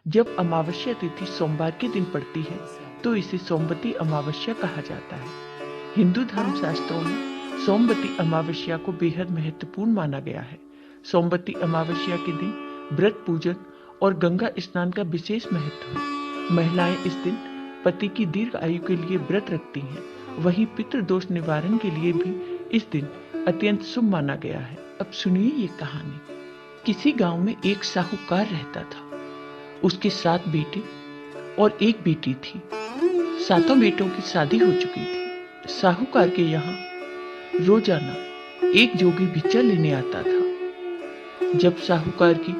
जब अमावस्या तिथि सोमवार के दिन पड़ती है तो इसे सोमवती अमावस्या कहा जाता है। हिंदू धर्म शास्त्रों में सोमवती अमावस्या को बेहद महत्वपूर्ण माना गया है। सोमवती अमावस्या के दिन व्रत पूजन और गंगा स्नान का विशेष महत्व है। महिलाएं इस दिन पति की दीर्घ आयु के लिए व्रत रखती हैं। वहीं पितृदोष निवारण के लिए भी इस दिन अत्यंत शुभ माना गया है। अब सुनिए ये कहानी। किसी गांव में एक साहूकार रहता था। उसके 7 बेटे और एक बेटी थी। सातों बेटों की शादी हो चुकी थी। साहूकार के यहाँ रोजाना एक जोगी भिक्षा लेने आता था। जब साहूकार की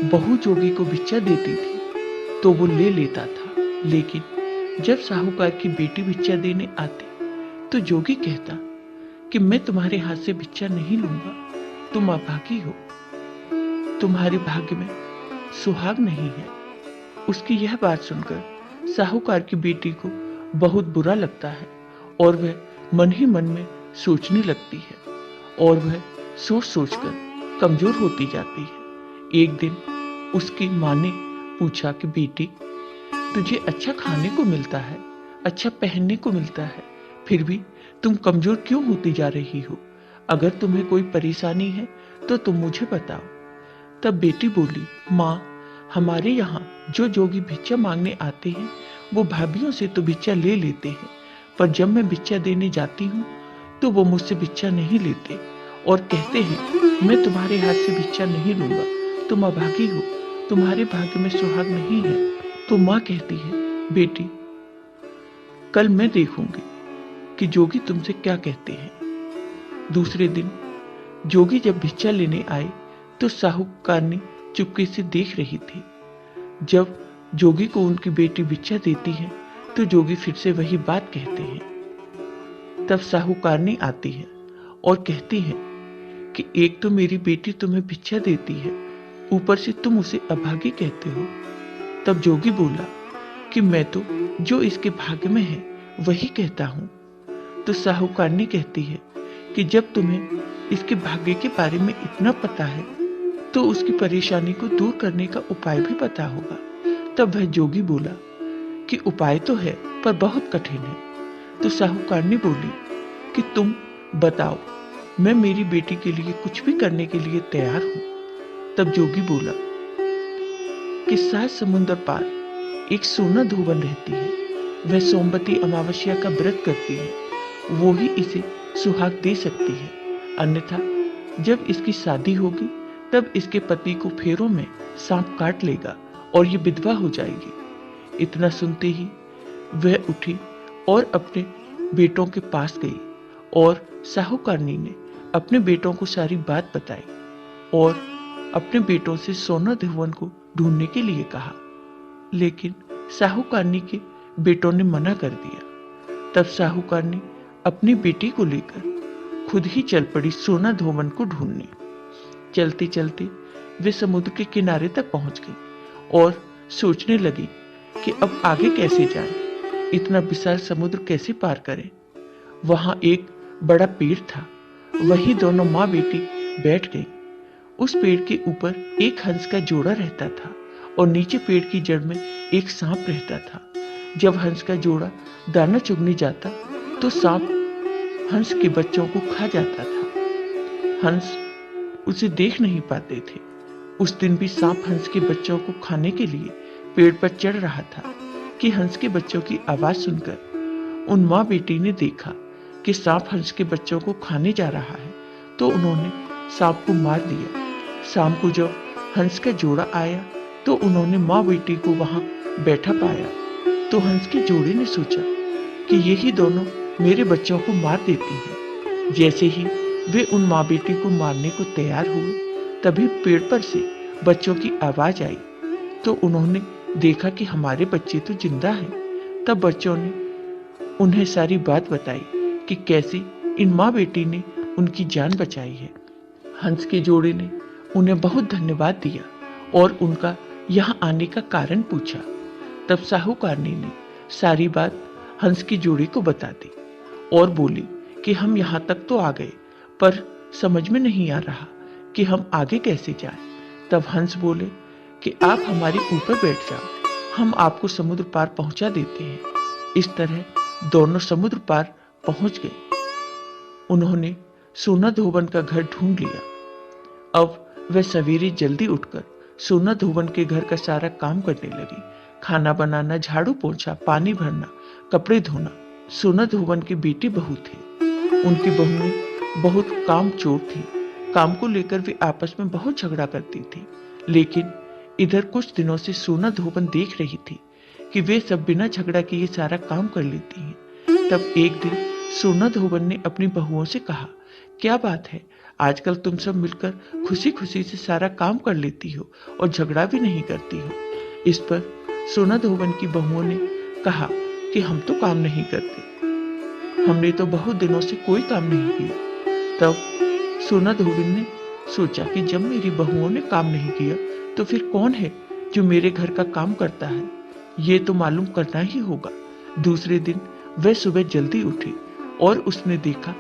बहू जोगी को भिक्षा देती थी तो वो ले लेता था, लेकिन जब साहूकार की बेटी भिक्षा देने आती तो जोगी कहता कि मैं तुम्हारे हाथ से भिक्षा नहीं लूंगा, तुम अभागी हो, तुम्हारे भाग्य में सुहाग नहीं है। उसकी यह बात सुनकर साहूकार की बेटी को बहुत बुरा लगता है और वह मन ही मन में सोचने लगती है और वह सोच सोचकर कमजोर होती जाती है। एक दिन उसकी माँ ने पूछा कि बेटी, तुझे अच्छा खाने को मिलता है, अच्छा पहनने को मिलता है, फिर भी तुम कमजोर क्यों होती जा रही हो? अगर तुम्हें कोई परेशानी है तो तुम मुझे बताओ। तब बेटी बोली, माँ, हमारे यहाँ जो जोगी भिक्षा मांगने आते हैं वो भाभीयों से तो भिक्षा ले लेते हैं, पर जब मैं भिक्षा देने जाती हूँ तो वो मुझसे भिक्षा नहीं लेते और कहते हैं मैं तुम्हारे हाथ से भिक्षा नहीं लूंगा, तुम अभागी हो, तुम्हारे भाग्य में सुहाग नहीं है। तो माँ कहती है, बेटी, कल मैं देखूंगी कि जोगी तुमसे क्या कहते हैं। दूसरे दिन जोगी जब भिक्षा लेने आए तो साहूकारनी चुपके से देख रही थी। जब जोगी को उनकी बेटी भिक्षा देती है तो जोगी फिर से वही बात कहते हैं। तब साहूकारनी आती है और कहती है कि एक तो मेरी बेटी तुम्हें भिक्षा देती है, ऊपर से तुम उसे अभागी कहते हो। तब जोगी बोला कि मैं तो जो इसके भाग्य में है वही कहता हूं। तो साहूकारनी कहती है कि जब तुम्हें इसके भाग्य के बारे में इतना पता है तो उसकी परेशानी को दूर करने का उपाय भी पता होगा। तब वह जोगी बोला कि उपाय तो है पर बहुत कठिन है। तो साहूकारनी बोली कि तुम बताओ, मैं मेरी बेटी के लिए कुछ भी करने के लिए तैयार हूं। तब जोगी बोला कि 7 समुद्र पार एक सोना धोवन रहती है, वह सोमवती अमावस्या का व्रत करती है, वो ही इसे सुहाग दे सकती है, अन्यथा जब इसकी शादी होगी तब इसके पति को फेरों में सांप काट लेगा और ये विधवा हो जाएगी। इतना सुनते ही वह उठी और अपने बेटों के पास गई और साहूकारनी ने अपने बेटों को सारी बात बताई और अपने बेटों से सोना धोवन को ढूंढने के लिए कहा, लेकिन साहूकारनी के बेटों ने मना कर दिया। तब साहूकारनी अपनी बेटी को लेकर खुद ही चल पड़ी सोना धोवन को ढूंढने। चलते चलते वे समुद्र के किनारे तक पहुंच गई और सोचने लगी कि अब आगे कैसे जाए, इतना विशाल समुद्र कैसे पार करें। वहां एक बड़ा पेड़ था, वहीं दोनों माँ बेटी बैठ गई। उस पेड़ के ऊपर एक हंस का जोड़ा रहता था और नीचे पेड़ की जड़ में एक सांप रहता था। जब हंस का जोड़ा दाना चुगने जाता तो सांप हंस के बच्चों को खा जाता था। हंस उसे देख नहीं पाते थे। उस दिन भी सांप हंस के बच्चों को खाने के लिए पेड़ पर चढ़ रहा था कि हंस के बच्चों की आवाज सुनकर उन माँ बेटी ने देखा कि सांप हंस के बच्चों को खाने जा रहा है, तो उन्होंने सांप को मार दिया। शाम को जब हंस का जोड़ा आया तो उन्होंने माँ बेटी को वहां बैठा पाया। तो हंस के जोड़े ने सोचा कि यही दोनों मेरे बच्चों को मार देती हैं। जैसे ही वे उन माँ बेटी को मारने को तैयार हुए, तभी पेड़ पर से बच्चों की आवाज आई। तो उन्होंने देखा कि हमारे बच्चे तो जिंदा हैं। तब बच्चों ने उन्हें सारी बात बताई कि कैसे इन माँ बेटी ने उनकी जान बचाई है। हंस के जोड़े ने उन्हें बहुत धन्यवाद दिया और उनका यहाँ आने का कारण पूछा। तब साहूकारनी ने सारी बात हंस के जोड़े को बता दी और बोली कि हम यहाँ तक तो आ गए, पर समझ में नहीं आ रहा कि हम आगे कैसे जाएं। तब हंस बोले कि आप हमारे ऊपर बैठ जाओ, हम आपको समुद्र पार पहुंचा देते हैं। इस तरह दोनों समुद्र पार पहुंच गए। उन्होंने सोना धोबन का घर ढूंढ लिया। अब वह सवेरे जल्दी उठकर सोना धोबन के घर का सारा काम करने लगी। खाना बनाना, झाड़ू पोंछा, पानी भरना, कपड़े धोना। सोना धोबन के बेटे बहू थे। उनकी बहुएं बहुत कामचोर थी। काम को लेकर वे आपस में बहुत झगड़ा करती थी। लेकिन इधर कुछ दिनों से सोना धोबन देख रही थी कि वे सब बिना झगड़ा किए सारा काम कर लेती हैं। तब एक दिन सोना धोबन ने अपनी बहुओं से कहा, क्या बात है, आजकल तुम सब मिलकर खुशी खुशी से सारा काम कर लेती हो और झगड़ा भी नहीं करती हो। इस पर सोना धोबन की बहुओं ने कहा कि हम तो काम नहीं करते, हमने तो बहुत दिनों से कोई काम नहीं किया। तब सोना धोबन ने सोचा कि जब मेरी बहुओं ने काम नहीं किया तो फिर कौन है जो मेरे घर का काम करता है, ये तो मालूम करना ही होगा। दूसरे दिन वह सुबह जल्दी उठी और उसने देखा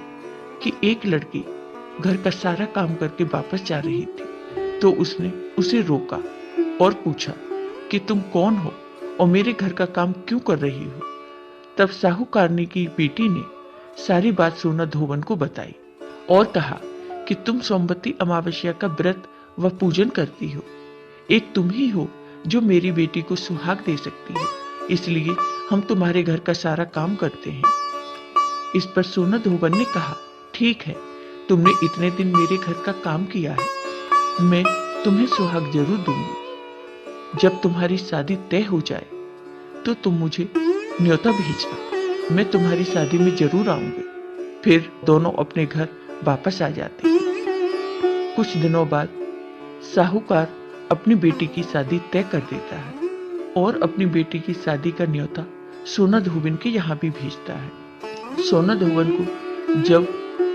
कि एक लड़की घर का सारा काम करके वापस जा रही थी। तो उसने उसे रोका और पूछा कि तुम कौन हो और मेरे घर का काम क्यों कर रही हो। तब साहूकारनी की बेटी ने सारी बात सोना धोबन को बताई और कहा कि तुम सोमवती अमावस्या का व्रत व पूजन करती हो। एक तुम ही हो जो मेरी बेटी को सुहाग दे सकती हो, इसलिए हम तुम्हारे घर का सारा काम करते हैं। इस पर सोना धोबन ने कहा, ठीक है, तुमने इतने दिन मेरे घर का काम किया है, मैं तुम्हें सुहाग जरूर दूंगी। जब तुम्हारी शादी तय हो जाए तो तुम मुझे न्योता भेजना, मैं तुम्हारी शादी में जरूर आऊंगी। फिर दोनों अपने घर वापस आ जाते हैं। कुछ दिनों बाद साहूकार अपनी बेटी की शादी तय कर देता है और अपनी बेटी की शादी का न्योता सोना धोबन के यहाँ भी भेजता है। सोना धोबन को जब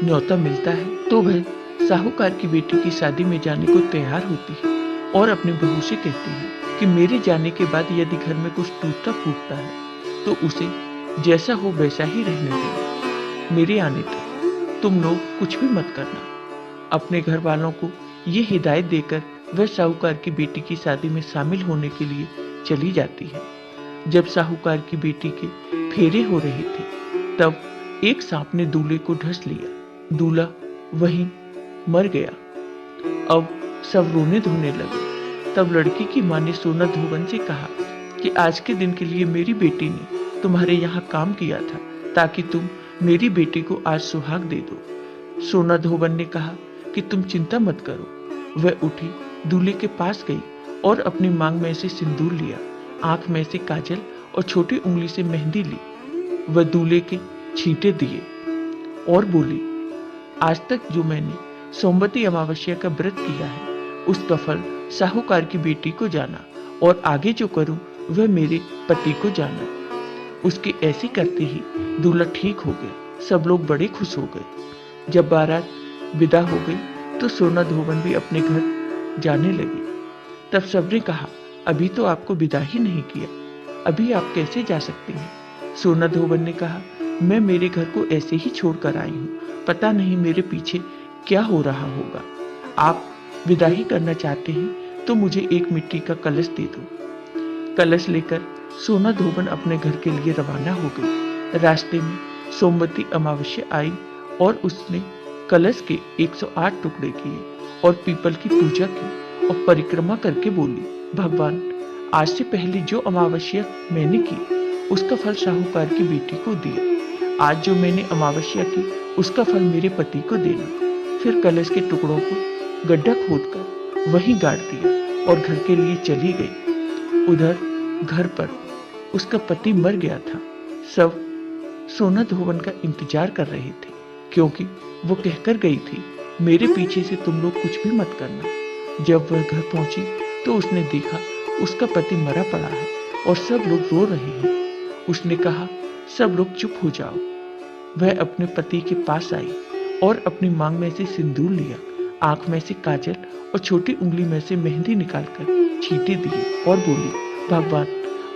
न्योता मिलता है तो वह साहूकार की बेटी की शादी में जाने को तैयार होती है और अपनी बहू से कहती है कि मेरे जाने के बाद यदि घर में कुछ टूटता फूटता है तो उसे जैसा हो वैसा ही रहने देना। मेरे आने तक तुम लोग कुछ भी मत करना। अपने घर वालों को ये हिदायत देकर वह साहूकार की बेटी की शादी में शामिल होने के लिए चली जाती है। जब साहूकार की बेटी के फेरे हो रहे थे तब एक सांप ने दूल्हे को ढस लिया। दूल्हा वहीं मर गया। अब सब रोने धोने लगे। तब लड़की की मां ने सोना धोबन से कहा कि आज के दिन के लिए मेरी बेटी ने तुम्हारे यहाँ काम किया था ताकि तुम मेरी बेटी को आज सुहाग दे दो। सोना धोबन ने कहा कि तुम चिंता मत करो। वह उठी, दूल्हे के पास गई और अपनी मांग में से सिंदूर लिया, आंख में से काजल और छोटी उंगली से मेहंदी ली। वह दूल्हे के छींटे दिए और बोली, आज तक जो मैंने सोमवती अमावस्या का व्रत किया है उसका फल साहूकार की बेटी को जाना और आगे जो करूं वह मेरे पति को जाना। उसके ऐसे करते ही दूल्हा ठीक हो गया। सब लोग बड़े खुश हो गए। जब बारात विदा हो गई तो सोना धोबन भी अपने घर जाने लगी। तब सबने कहा, अभी तो आपको विदा ही नहीं किया, अभी आप कैसे जा सकती हैं? सोना धोबन ने कहा, मैं मेरे घर को ऐसे ही छोड़कर आई हूँ, पता नहीं मेरे पीछे क्या हो रहा होगा। आप विदा ही करना चाहते हैं तो मुझे एक मिट्टी का कलश दे दो। कलश लेकर सोना धोबन अपने घर के लिए रवाना हो गई। रास्ते में सोमवती अमावस्या आई और उसने कलश के 108 टुकड़े किए और पीपल की पूजा की और परिक्रमा करके बोली, भगवान, आज से पहले जो अमावस्या मैंने की उसका फल साहूकार की बेटी को दिया। आज जो मैंने अमावस्या की उसका फल मेरे पति को देना। फिर कलश के टुकड़ों को गड्ढा खोदकर वहीं गाड़ दिया और घर के लिए चली गई। उधर घर पर उसका पति मर गया था। सब सोना धोबन का इंतजार कर रहे थे क्योंकि वो कहकर गई थी, मेरे पीछे से तुम लोग कुछ भी मत करना। जब वह घर पहुंची तो उसने देखा उसका पति मरा पड़ा है और सब लोग रो रहे हैं। उसने कहा, सब लोग चुप हो जाओ। वह अपने पति के पास आई और अपनी मांग में से सिंदूर लिया, आंख में से काजल और छोटी उंगली में से मेहंदी निकालकर छींटे दिए और बोली, भगवान,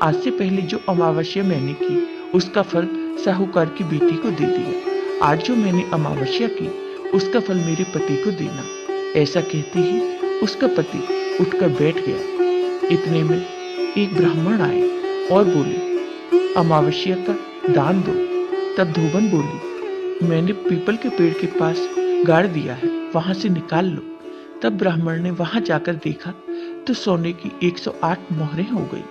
आज से पहले जो अमावस्या मैंने की उसका फल साहूकार की बेटी को दे दिया। आज जो मैंने अमावस्या की उसका फल मेरे पति को देना। ऐसा कहते ही उसका पति उठकर बैठ गया। इतने में एक ब्राह्मण आए और बोले, अमावस्या का दान दो। तब धोबन बोली, मैंने पीपल के पेड़ के पास गाड़ दिया है, वहां से निकाल लो। तब ब्राह्मण ने वहां जाकर देखा तो सोने की 108 मोहरें हो गई।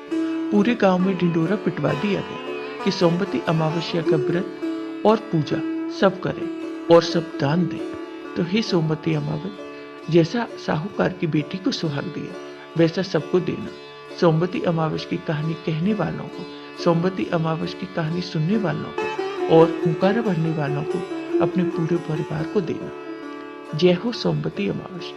पूरे गांव में ढिंडोरा पिटवा दिया गया कि सोमवती अमावस्या का व्रत और पूजा सब करें और सब दान दें। तो हे सोमवती अमावस, जैसा साहूकार की बेटी को सुहाग दिया वैसा सबको देना। सोमवती अमावस की कहानी कहने वालों को, सोमवती अमावस की कहानी सुनने वालों को और हुंकारा भरने वालों को अपने पूरे परिवार को देना। जय हो सोमवती अमावस।